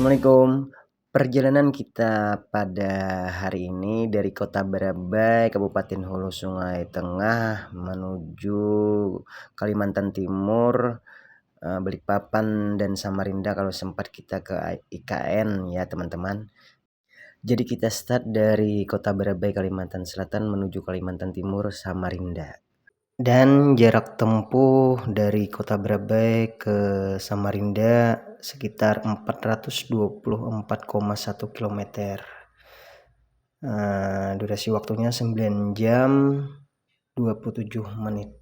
Assalamualaikum. Perjalanan kita pada hari ini dari Kota Barabai, Kabupaten Hulu Sungai Tengah menuju Kalimantan Timur, Balikpapan dan Samarinda kalau sempat kita ke IKN ya teman-teman. Jadi kita start dari Kota Barabai, Kalimantan Selatan menuju Kalimantan Timur, Samarinda. Dan jarak tempuh dari Kota Barabai ke Samarinda sekitar 424,1 km. Durasi waktunya 9 jam 27 menit.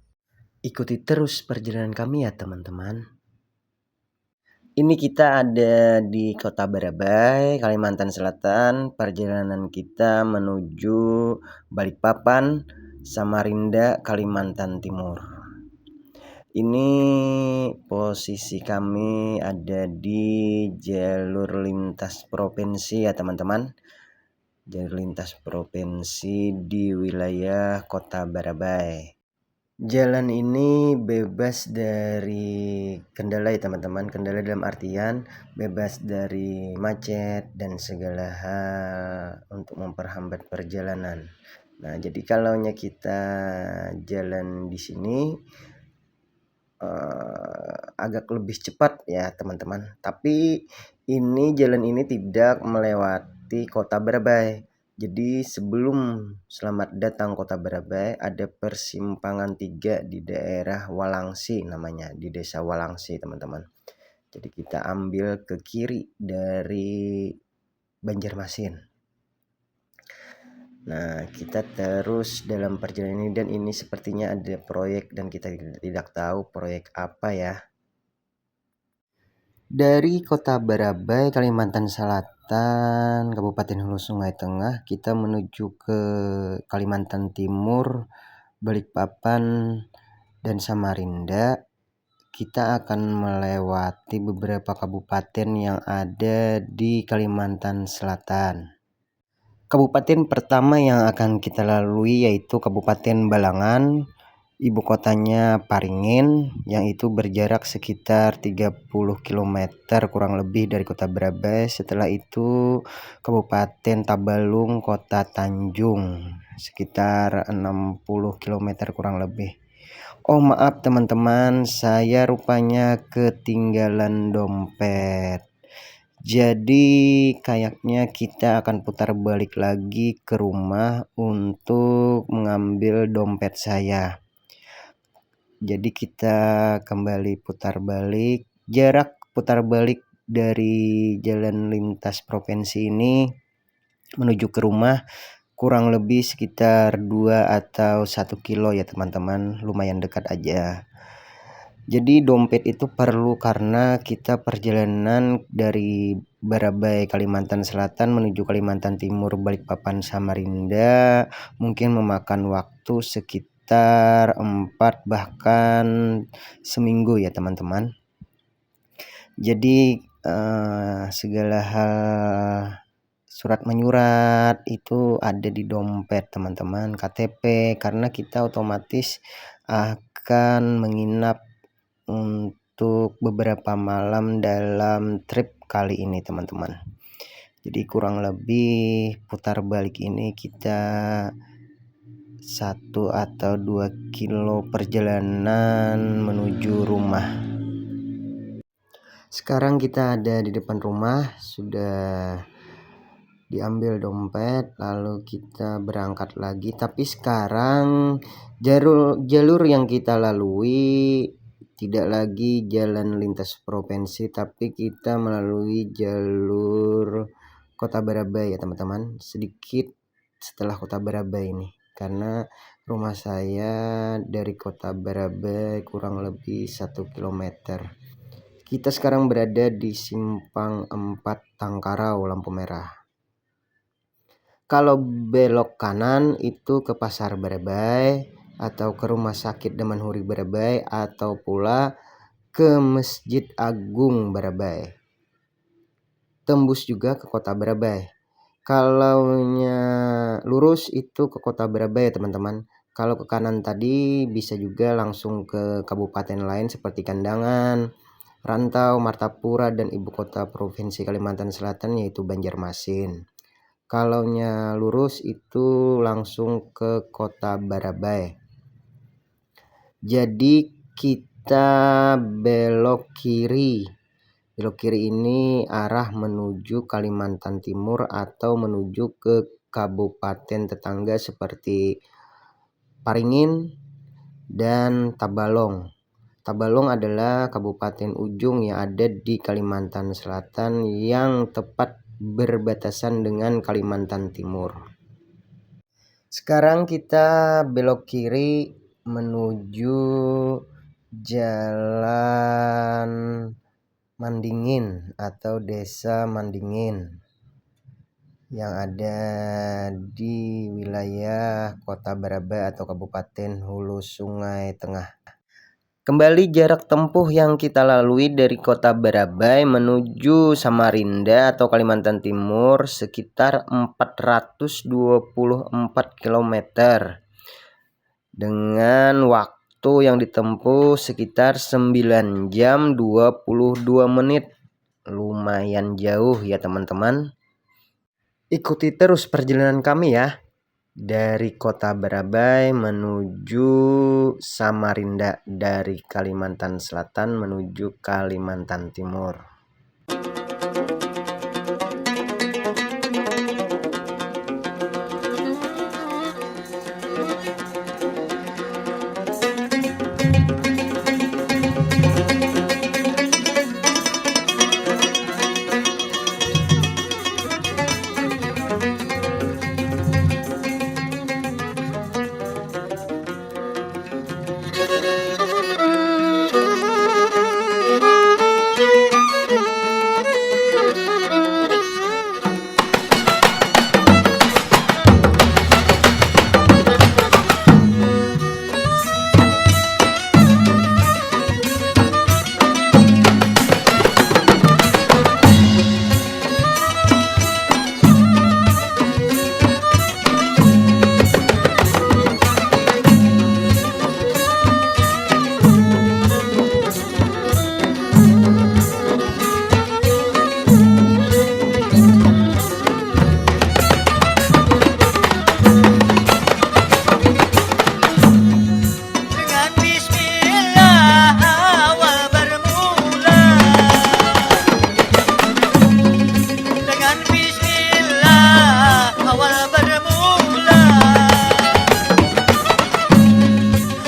Ikuti terus perjalanan kami ya teman-teman. Ini kita ada di Kota Barabai, Kalimantan Selatan. Perjalanan kita menuju Balikpapan, Samarinda, Kalimantan Timur. Ini posisi kami ada di jalur lintas provinsi ya teman-teman. Jalur lintas provinsi di wilayah Kota Barabai. Jalan ini bebas dari kendala ya teman-teman. Kendala dalam artian bebas dari macet dan segala hal untuk memperhambat perjalanan. Nah, jadi kalau kita jalan di sini agak lebih cepat ya teman-teman. Tapi jalan ini tidak melewati Kota Barabai. Jadi sebelum selamat datang Kota Barabai ada persimpangan 3 di daerah Walangsi namanya, di desa Walangsi teman-teman. Jadi kita ambil ke kiri dari Banjarmasin. Nah, kita terus dalam perjalanan ini dan ini sepertinya ada proyek dan kita tidak tahu proyek apa ya. Dari Kota Barabai, Kalimantan Selatan, Kabupaten Hulu Sungai Tengah, kita menuju ke Kalimantan Timur, Balikpapan, dan Samarinda. Kita akan melewati beberapa kabupaten yang ada di Kalimantan Selatan. Kabupaten pertama yang akan kita lalui yaitu Kabupaten Balangan, ibu kotanya Paringin, yang itu berjarak sekitar 30 km kurang lebih dari Kota Barabai. Setelah itu Kabupaten Tabalung, Kota Tanjung, sekitar 60 km kurang lebih. Oh maaf teman-teman, saya rupanya ketinggalan dompet. Jadi kayaknya kita akan putar balik lagi ke rumah untuk mengambil dompet saya. Jadi kita kembali putar balik. Jarak putar balik dari jalan lintas provinsi ini menuju ke rumah kurang lebih sekitar 2 atau 1 kilo ya teman-teman, lumayan dekat aja. Jadi dompet itu perlu karena kita perjalanan dari Barabai, Kalimantan Selatan menuju Kalimantan Timur, Balikpapan, Samarinda mungkin memakan waktu sekitar 4 bahkan seminggu ya teman-teman. Jadi segala hal surat menyurat itu ada di dompet teman-teman, KTP, karena kita otomatis akan menginap untuk beberapa malam dalam trip kali ini teman-teman. Jadi kurang lebih putar balik ini kita 1 atau 2 kilo perjalanan menuju rumah. Sekarang kita ada di depan rumah, sudah diambil dompet lalu kita berangkat lagi. Tapi sekarang jalur yang kita lalui tidak lagi jalan lintas provinsi, tapi kita melalui jalur Kota Barabai ya teman-teman. Sedikit setelah Kota Barabai ini, karena rumah saya dari Kota Barabai kurang lebih 1 km. Kita sekarang berada di Simpang 4 Tangkarau, lampu merah. Kalau belok kanan itu ke Pasar Barabai atau ke Rumah Sakit Damanhuri Barabai atau pula ke Masjid Agung Barabai. Tembus juga ke Kota Barabai. Kalaunya lurus itu ke Kota Barabai ya teman-teman. Kalau ke kanan tadi bisa juga langsung ke kabupaten lain seperti Kandangan rantau Martapura dan ibu kota provinsi Kalimantan Selatan yaitu Banjarmasin. Kalaunya lurus itu langsung ke kota Barabai. Jadi kita belok kiri. Belok kiri ini arah menuju Kalimantan Timur atau menuju ke kabupaten tetangga seperti Paringin dan Tabalong. Tabalong adalah kabupaten ujung yang ada di Kalimantan Selatan yang tepat berbatasan dengan Kalimantan Timur. Sekarang kita belok kiri menuju Jalan Mandingin atau Desa Mandingin yang ada di wilayah Kota Barabai atau Kabupaten Hulu Sungai Tengah. Kembali jarak tempuh yang kita lalui dari Kota Barabai menuju Samarinda atau Kalimantan Timur sekitar 424 km dengan waktu yang ditempuh sekitar 9 jam 22 menit. Lumayan jauh ya teman-teman. Ikuti terus perjalanan kami ya, dari Kota Barabai menuju Samarinda, dari Kalimantan Selatan menuju Kalimantan Timur.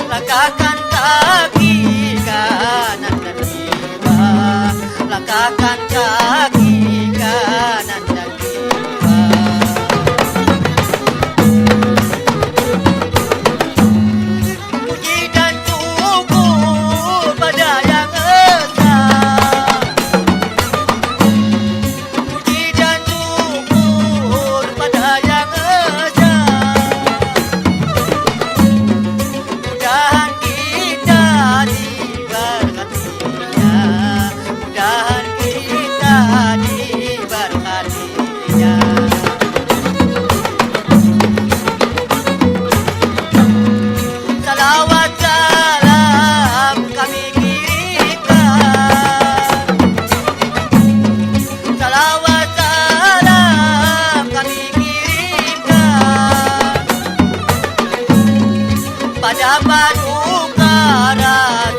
Langkahkan kaki kanan dan puji dan syukur pada Yang Esa. Puji dan syukur pada Yang Esa. Mudahan kita diberkatinya, mudahan kita diberkatinya. Salawat salam kami kirimkan, salawat salam kami kirimkan pada paduka Rasul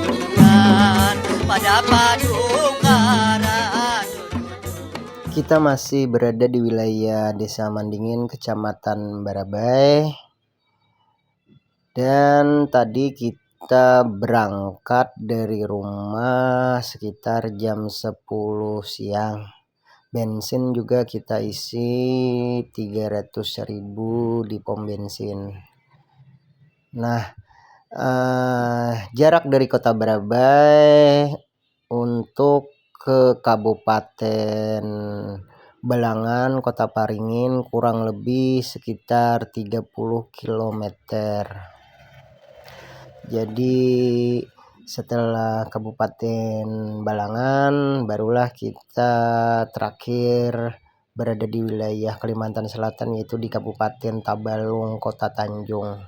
junjungan, pada paduka Rasul. Kita masih berada di wilayah Desa Mandingin, Kecamatan Barabai. Dan tadi kita berangkat dari rumah sekitar jam 10 siang. Bensin juga kita isi 300.000 di pom bensin. Nah, jarak dari Kota Barabai untuk ke Kabupaten Balangan, Kota Paringin kurang lebih sekitar 30 km. Jadi setelah Kabupaten Balangan barulah kita terakhir berada di wilayah Kalimantan Selatan, yaitu di Kabupaten Tabalong, Kota Tanjung.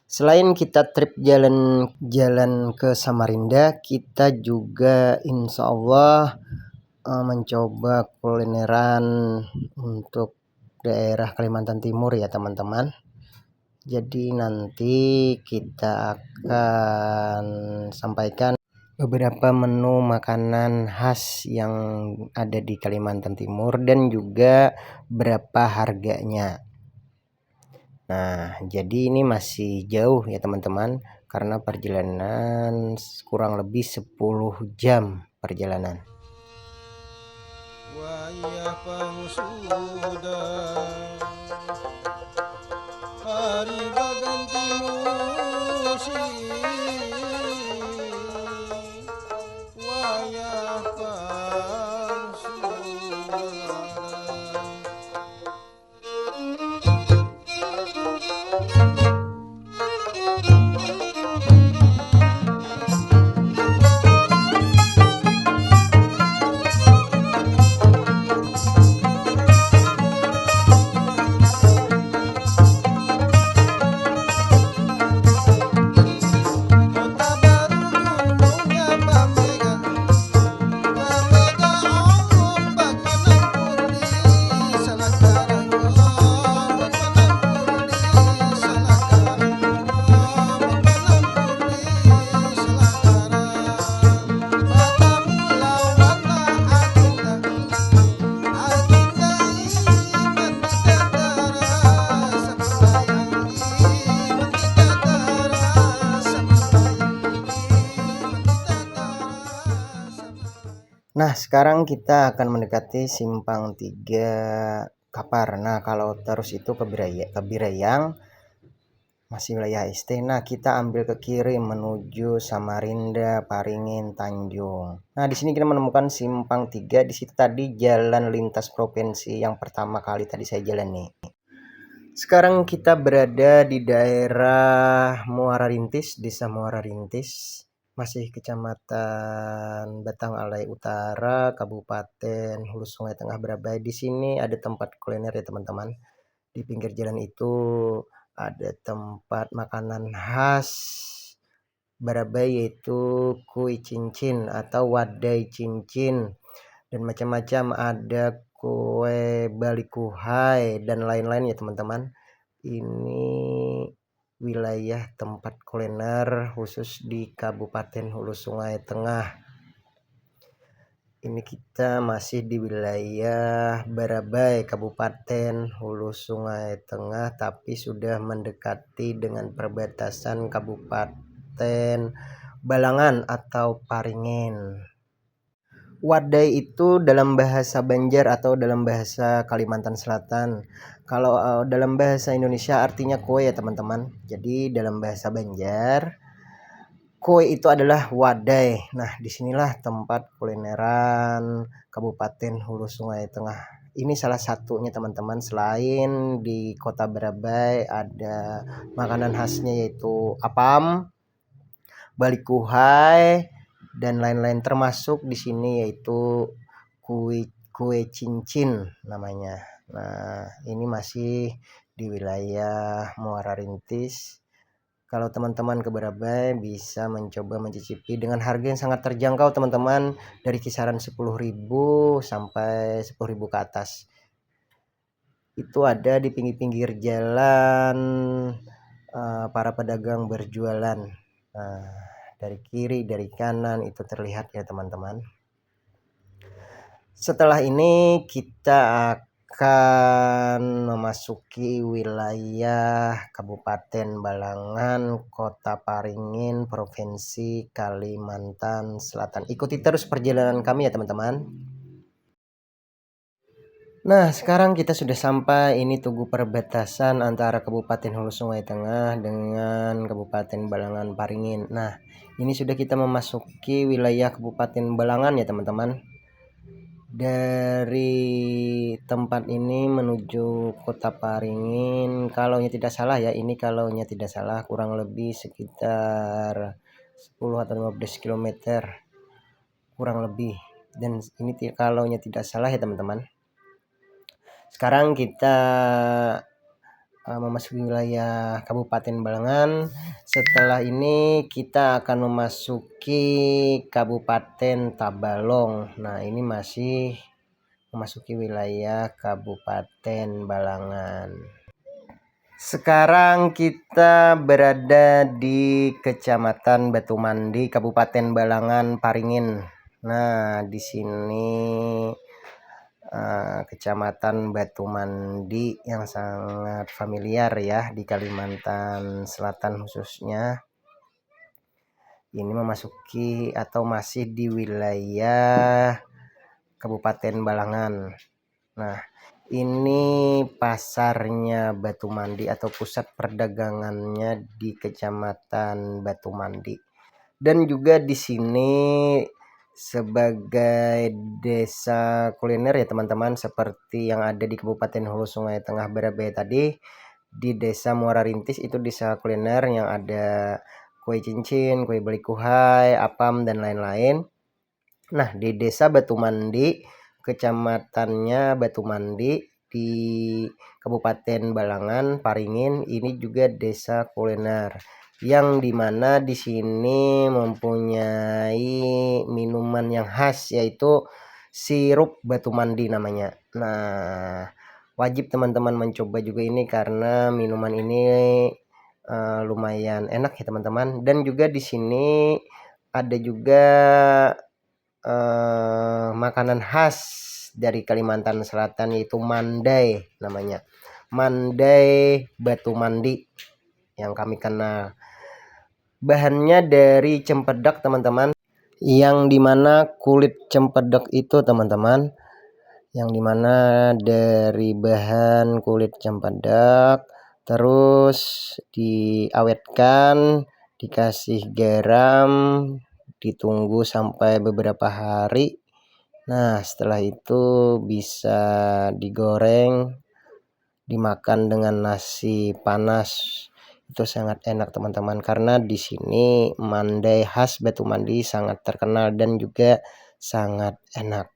Selain kita trip jalan ke Samarinda, kita juga insya Allah mencoba kulineran untuk daerah Kalimantan Timur ya teman-teman. Jadi nanti kita akan sampaikan beberapa menu makanan khas yang ada di Kalimantan Timur dan juga berapa harganya. Nah, jadi ini masih jauh ya teman-teman, karena perjalanan kurang lebih 10 jam perjalanan. Wayah pangsuda hari baganti musim wayah pangsuda Kota Baru gunungnya Bamega Bamega ombak menampur di Salakaran ombak menampur di Salakaran ombak menampur di Salakaran Batam lawana Agenda Agenda iman di dadara Sapulayang iman di dadara Sapulayang iman di dadara Sapulayang. Nah, sekarang kita akan mendekati Simpang 3 Kapar. Nah, kalau terus itu ke Birayang masih wilayah ST. Nah, kita ambil ke kiri menuju Samarinda, Paringin, Tanjung. Nah, di sini kita menemukan Simpang 3. Di situ tadi jalan lintas provinsi yang pertama kali tadi saya jalani. Sekarang kita berada di daerah Muara Rintis, Desa Muara Rintis, masih Kecamatan Batang Alai Utara, Kabupaten Hulu Sungai Tengah, Barabai. Di sini ada tempat kuliner ya teman-teman. Di pinggir jalan itu ada tempat makanan khas Barabai, yaitu kue cincin atau wadai cincin dan macam-macam, ada kue balikuhai dan lain-lain ya teman-teman. Ini wilayah tempat kuliner khusus di Kabupaten Hulu Sungai Tengah. Ini kita masih di wilayah Barabai, Kabupaten Hulu Sungai Tengah, tapi sudah mendekati dengan perbatasan Kabupaten Balangan atau Paringin. Wadai itu dalam bahasa Banjar atau dalam bahasa Kalimantan Selatan. Kalau dalam bahasa Indonesia artinya kue ya teman-teman. Jadi dalam bahasa Banjar, kue itu adalah wadai. Nah, disinilah tempat kulineran Kabupaten Hulu Sungai Tengah. Ini salah satunya teman-teman. Selain di Kota Barabai ada makanan khasnya yaitu apam, balikuhai, dan lain-lain, termasuk di sini yaitu kue cincin namanya. Nah, ini masih di wilayah Muara Rintis. Kalau teman-teman ke Barabai bisa mencoba mencicipi dengan harga yang sangat terjangkau teman-teman, dari kisaran 10.000 sampai 10.000 ke atas. Itu ada di pinggir-pinggir jalan para pedagang berjualan. Nah, dari kiri, dari kanan itu terlihat ya teman-teman. Setelah ini kita akan memasuki wilayah Kabupaten Balangan, Kota Paringin, Provinsi Kalimantan Selatan. Ikuti terus perjalanan kami ya teman-teman. Nah, sekarang kita sudah sampai. Ini tugu perbatasan antara Kabupaten Hulu Sungai Tengah dengan Kabupaten Balangan Paringin. Nah, ini sudah kita memasuki wilayah Kabupaten Balangan ya teman-teman. Dari tempat ini menuju Kota Paringin, kalau tidak salah ya, ini kalau tidak salah kurang lebih sekitar 10 atau 15 km kurang lebih. Dan ini kalau tidak salah ya teman-teman. Sekarang kita memasuki wilayah Kabupaten Balangan. Setelah ini kita akan memasuki Kabupaten Tabalong. Nah, ini masih memasuki wilayah Kabupaten Balangan. Sekarang kita berada di Kecamatan Batumandi, Kabupaten Balangan, Paringin. Nah, di sini Kecamatan Batumandi yang sangat familiar ya di Kalimantan Selatan khususnya. Ini memasuki atau masih di wilayah Kabupaten Balangan. Nah, ini pasarnya Batumandi atau pusat perdagangannya di Kecamatan Batumandi. Dan juga di sini sebagai desa kuliner ya teman-teman, seperti yang ada di Kabupaten Hulu Sungai Tengah Barabai tadi. Di Desa Muara Rintis itu desa kuliner yang ada kue cincin, kue balikuhai, apam dan lain-lain. Nah, di Desa Batumandi, kecamatannya Batumandi di Kabupaten Balangan, Paringin, ini juga desa kuliner yang dimana di sini mempunyai minuman yang khas yaitu sirup Batumandi namanya. Nah, wajib teman-teman mencoba juga ini karena minuman ini lumayan enak ya teman-teman. Dan juga di sini ada juga makanan khas dari Kalimantan Selatan yaitu mandai namanya. Mandai Batumandi yang kami kenal. Bahannya dari cempedak teman-teman, yang dimana kulit cempedak itu teman-teman, yang dimana dari bahan kulit cempedak terus diawetkan, dikasih garam, ditunggu sampai beberapa hari. Nah, setelah itu bisa digoreng, dimakan dengan nasi panas. Itu sangat enak teman-teman, karena di sini mandai khas Batumandi sangat terkenal dan juga sangat enak.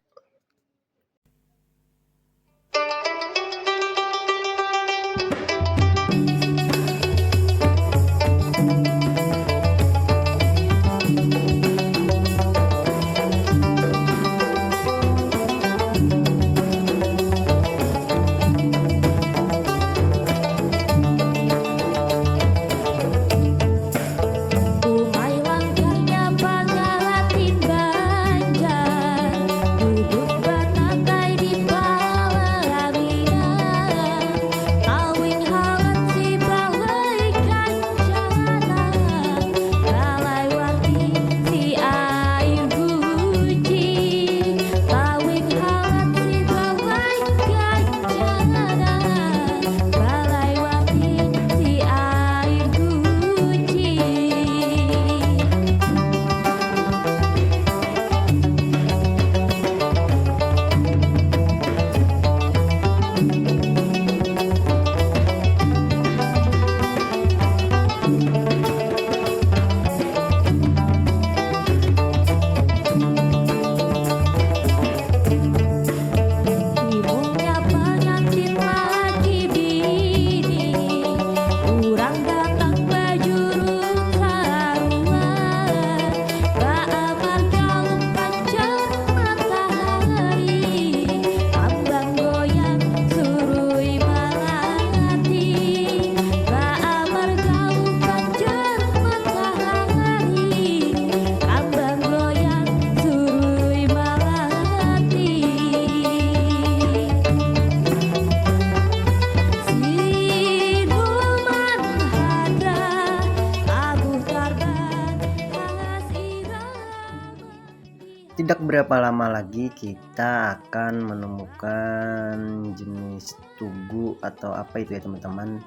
Tidak berapa lama lagi kita akan menemukan jenis tugu atau apa itu ya teman-teman,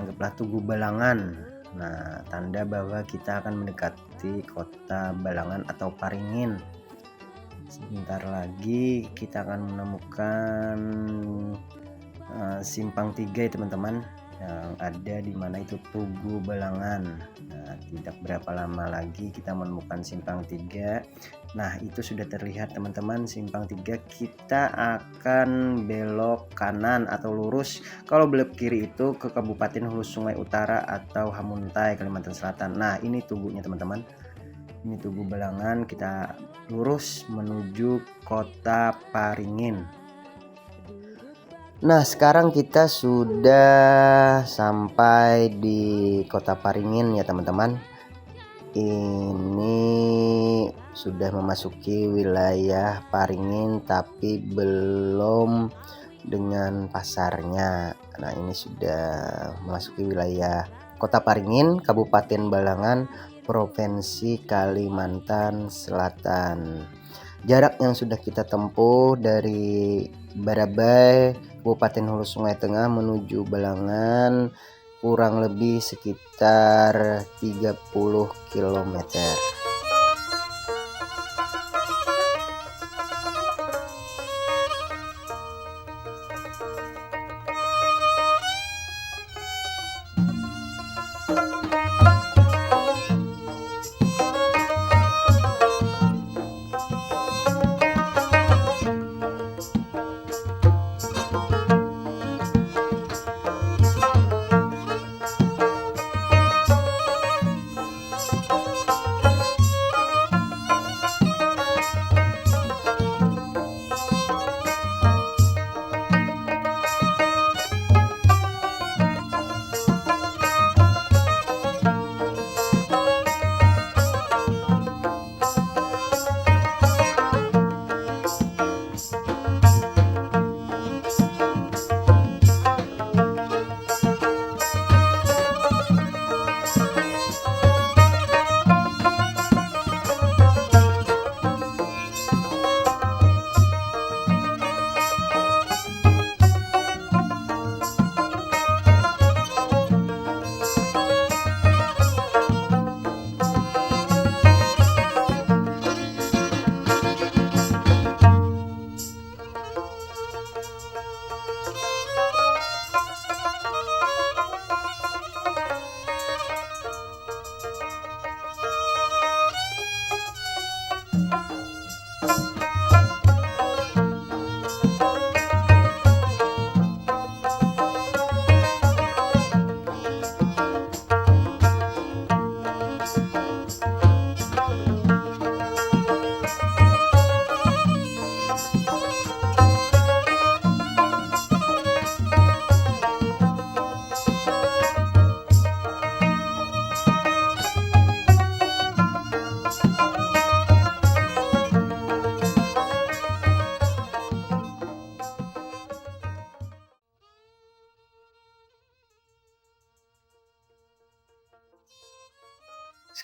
anggaplah tugu Balangan. Nah, tanda bahwa kita akan mendekati kota Balangan atau Paringin. Sebentar lagi kita akan menemukan simpang 3 ya teman-teman. yang ada di mana itu Tugu Balangan. Nah, tidak berapa lama lagi kita menemukan simpang 3. Nah, itu sudah terlihat teman-teman, simpang 3. Kita akan belok kanan atau lurus. Kalau belok kiri itu ke Kabupaten Hulu Sungai Utara atau Hamuntai, Kalimantan Selatan. Nah, ini tugunya teman-teman. Ini Tugu Balangan, kita lurus menuju Kota Paringin. Nah, sekarang kita sudah sampai di Kota Paringin ya teman-teman. Ini sudah memasuki wilayah Paringin tapi belum dengan pasarnya. Nah, ini sudah memasuki wilayah Kota Paringin, Kabupaten Balangan, Provinsi Kalimantan Selatan. Jarak yang sudah kita tempuh dari Barabai, Kabupaten Hulu Sungai Tengah menuju Balangan kurang lebih sekitar 30 km.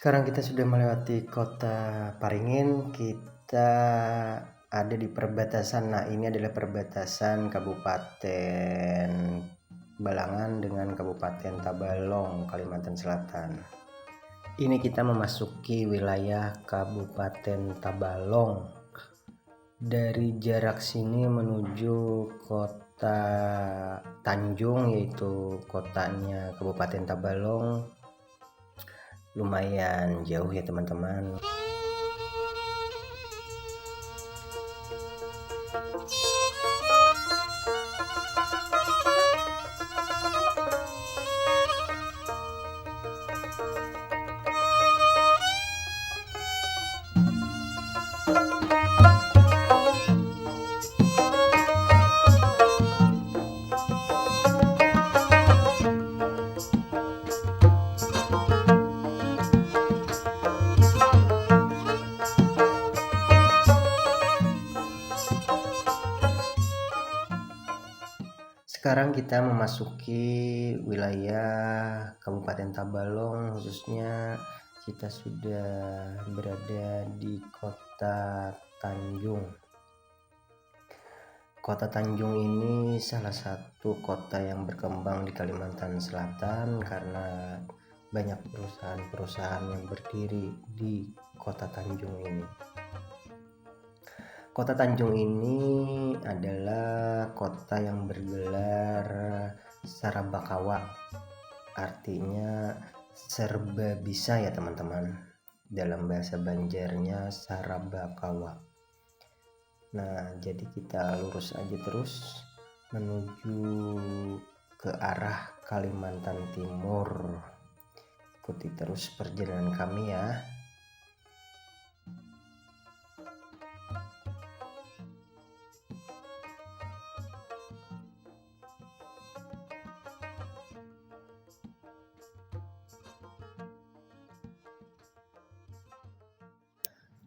Sekarang kita sudah melewati Kota Paringin, kita ada di perbatasan. Nah, ini adalah perbatasan Kabupaten Balangan dengan Kabupaten Tabalong, Kalimantan Selatan. Ini kita memasuki wilayah Kabupaten Tabalong. Dari jarak sini menuju Kota Tanjung, yaitu kotanya Kabupaten Tabalong, lumayan jauh ya teman-teman. Sekarang kita memasuki wilayah Kabupaten Tabalong, khususnya kita sudah berada di Kota Tanjung. Kota Tanjung ini salah satu kota yang berkembang di Kalimantan Selatan karena banyak perusahaan-perusahaan yang berdiri di Kota Tanjung ini. Kota Tanjung ini adalah kota yang bergelar Sarabakawa artinya serba bisa ya teman-teman. Dalam bahasa Banjarnya sarabakawa. Nah, jadi kita lurus aja terus menuju ke arah Kalimantan Timur. Ikuti terus perjalanan kami ya.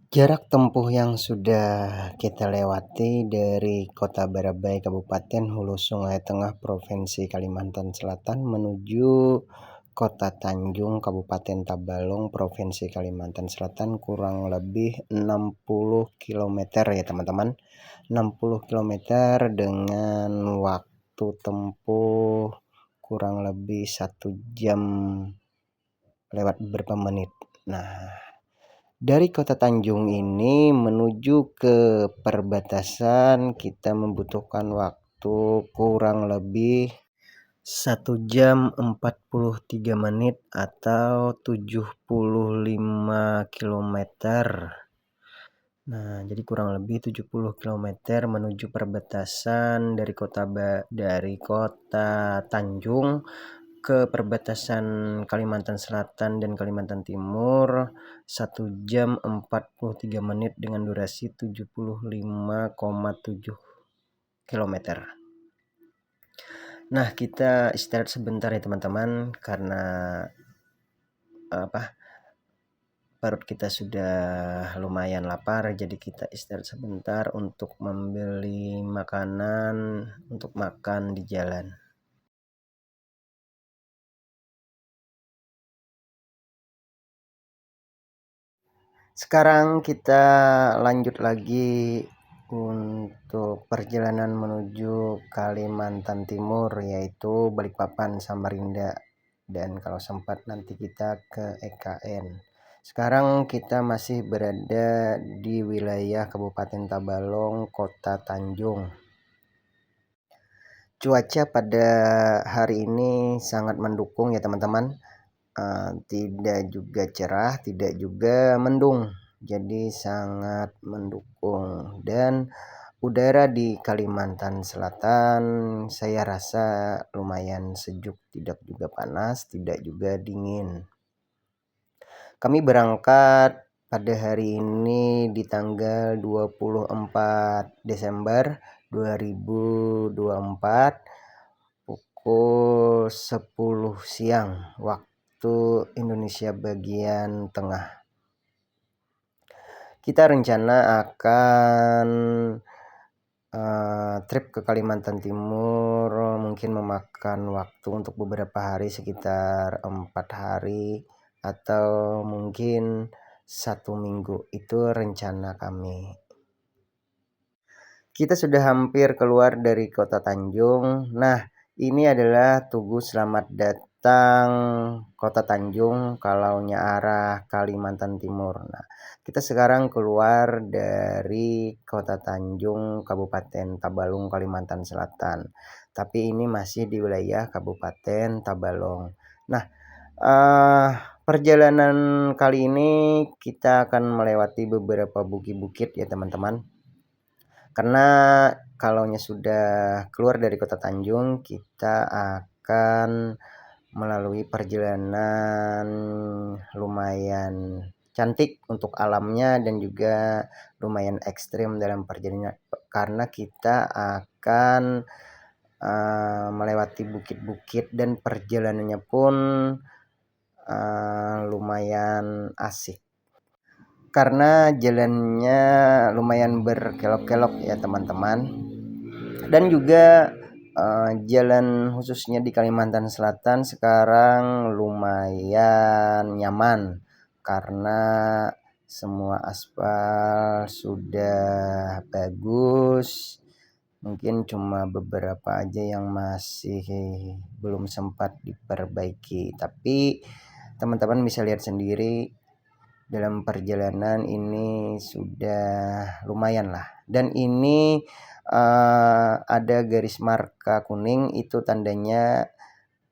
Jarak tempuh yang sudah kita lewati dari Kota Barabai, Kabupaten Hulu Sungai Tengah, Provinsi Kalimantan Selatan menuju Kota Tanjung, Kabupaten Tabalong, Provinsi Kalimantan Selatan kurang lebih 60 km ya teman-teman. 60 km dengan waktu tempuh kurang lebih 1 jam lewat beberapa menit. Nah, dari Kota Tanjung ini menuju ke perbatasan kita membutuhkan waktu kurang lebih 1 jam 43 menit atau 75 km. Nah, jadi kurang lebih 70 km menuju perbatasan dari Kota Tanjung ke perbatasan Kalimantan Selatan dan Kalimantan Timur 1 jam 43 menit dengan durasi 75,7 km. Nah, kita istirahat sebentar ya teman-teman karena perut kita sudah lumayan lapar, jadi kita istirahat sebentar untuk membeli makanan untuk makan di jalan. Sekarang kita lanjut lagi untuk perjalanan menuju Kalimantan Timur, yaitu Balikpapan, Samarinda, dan kalau sempat nanti kita ke EKN. Sekarang kita masih berada di wilayah Kabupaten Tabalong, Kota Tanjung. Cuaca pada hari ini sangat mendukung ya teman-teman. Tidak juga cerah, tidak juga mendung, jadi sangat mendukung. Dan udara di Kalimantan Selatan saya rasa lumayan sejuk, tidak juga panas, tidak juga dingin. Kami berangkat pada hari ini di tanggal 24 Desember 2024 pukul 10 siang waktu Indonesia bagian tengah. Kita rencana akan trip ke Kalimantan Timur mungkin memakan waktu untuk beberapa hari, sekitar 4 hari atau mungkin 1 minggu. Itu rencana kami. Kita sudah hampir keluar dari Kota Tanjung. Nah, ini adalah Tugu Selamat Datang Kota Tanjung kalau arah Kalimantan Timur. Nah, kita sekarang keluar dari Kota Tanjung, Kabupaten Tabalong, Kalimantan Selatan. Tapi ini masih di wilayah Kabupaten Tabalong. Nah, perjalanan kali ini kita akan melewati beberapa bukit-bukit ya teman-teman. Karena kalau sudah keluar dari Kota Tanjung, kita akan melalui perjalanan lumayan cantik untuk alamnya dan juga lumayan ekstrim dalam perjalanan, karena kita akan melewati bukit-bukit dan perjalanannya pun lumayan asik karena jalannya lumayan berkelok-kelok ya teman-teman. Dan juga jalan khususnya di Kalimantan Selatan sekarang lumayan nyaman karena semua aspal sudah bagus. Mungkin cuma beberapa aja yang masih belum sempat diperbaiki, tapi teman-teman bisa lihat sendiri dalam perjalanan ini sudah lumayan lah. Dan ini ada garis marka kuning, itu tandanya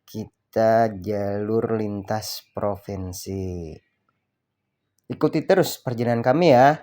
kita kita jalur lintas provinsi. Ikuti terus perjalanan kami ya.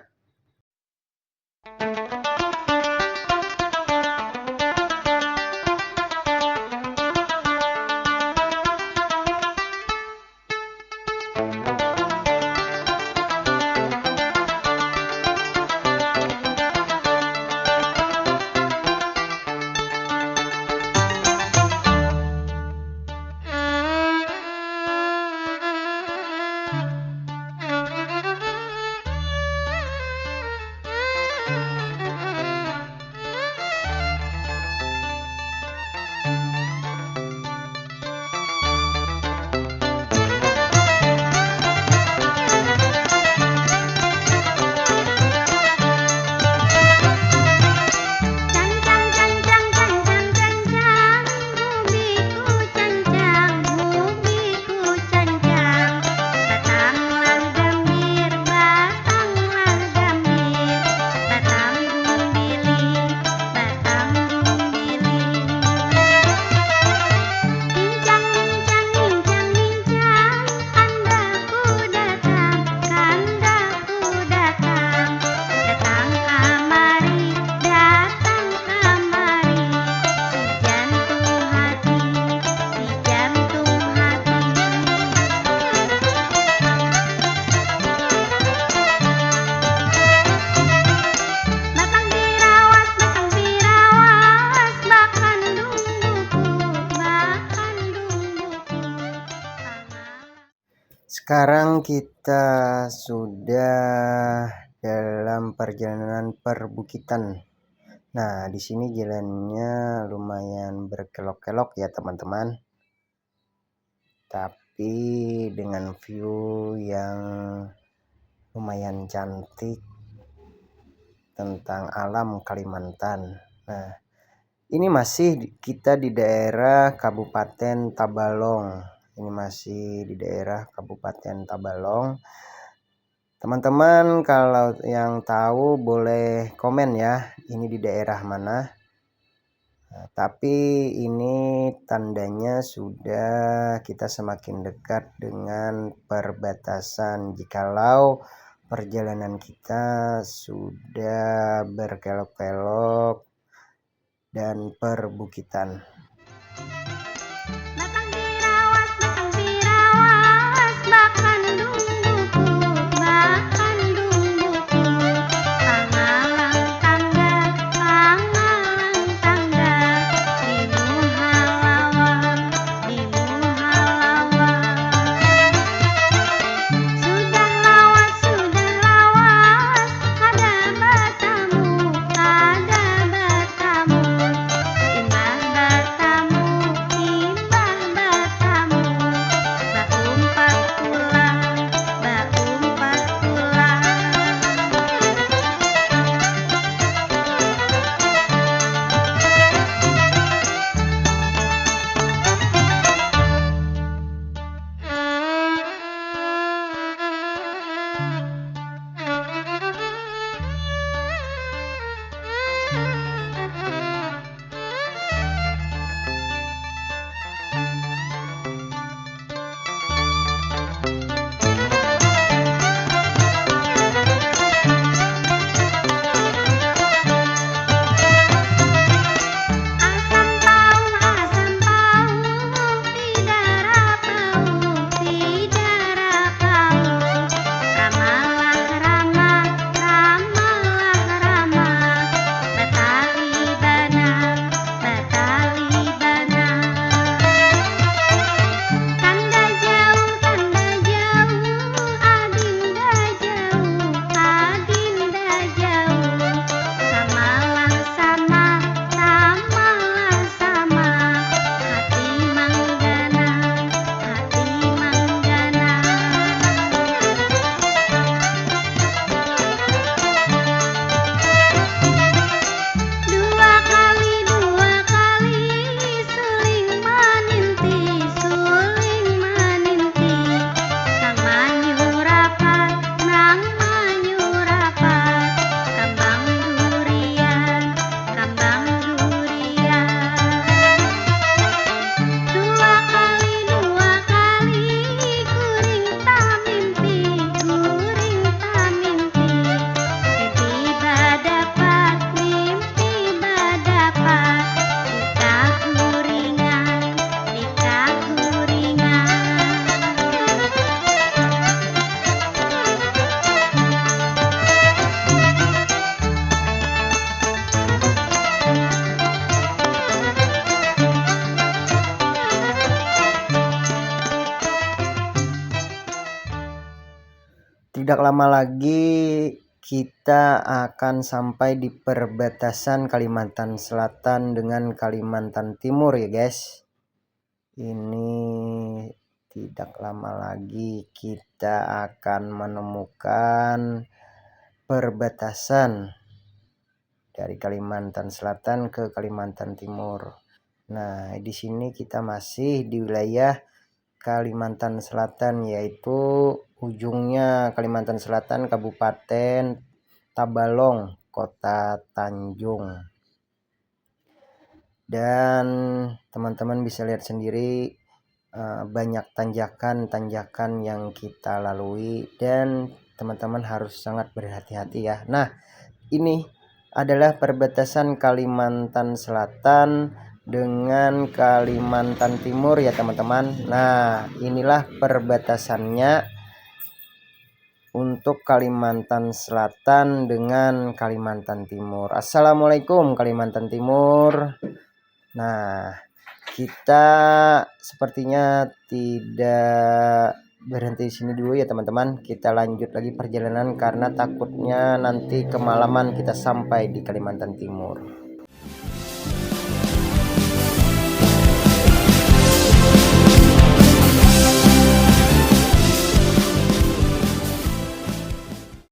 Sekarang kita sudah dalam perjalanan perbukitan. Nah, di sini jalannya lumayan berkelok-kelok ya teman-teman. Tapi dengan view yang lumayan cantik tentang alam Kalimantan. Nah, ini masih kita di daerah Kabupaten Tabalong. Ini masih di daerah Kabupaten Tabalong. Teman-teman kalau yang tahu boleh komen ya, ini di daerah mana. Nah, tapi ini tandanya sudah kita semakin dekat dengan perbatasan. Jikalau perjalanan kita sudah berkelok-kelok dan perbukitan. Tidak lama lagi kita akan sampai di perbatasan Kalimantan Selatan dengan Kalimantan Timur ya guys. Ini tidak lama lagi kita akan menemukan perbatasan dari Kalimantan Selatan ke Kalimantan Timur. Nah, di sini kita masih di wilayah Kalimantan Selatan, yaitu ujungnya Kalimantan Selatan, Kabupaten Tabalong, Kota Tanjung. Dan teman-teman bisa lihat sendiri banyak tanjakan-tanjakan yang kita lalui dan teman-teman harus sangat berhati-hati ya. Nah, ini adalah perbatasan Kalimantan Selatan dengan Kalimantan Timur ya teman-teman. Nah, inilah perbatasannya untuk Kalimantan Selatan dengan Kalimantan Timur. Assalamualaikum Kalimantan Timur. Nah, kita sepertinya tidak berhenti di sini dulu ya teman-teman. Kita lanjut lagi perjalanan karena takutnya nanti kemalaman kita sampai di Kalimantan Timur.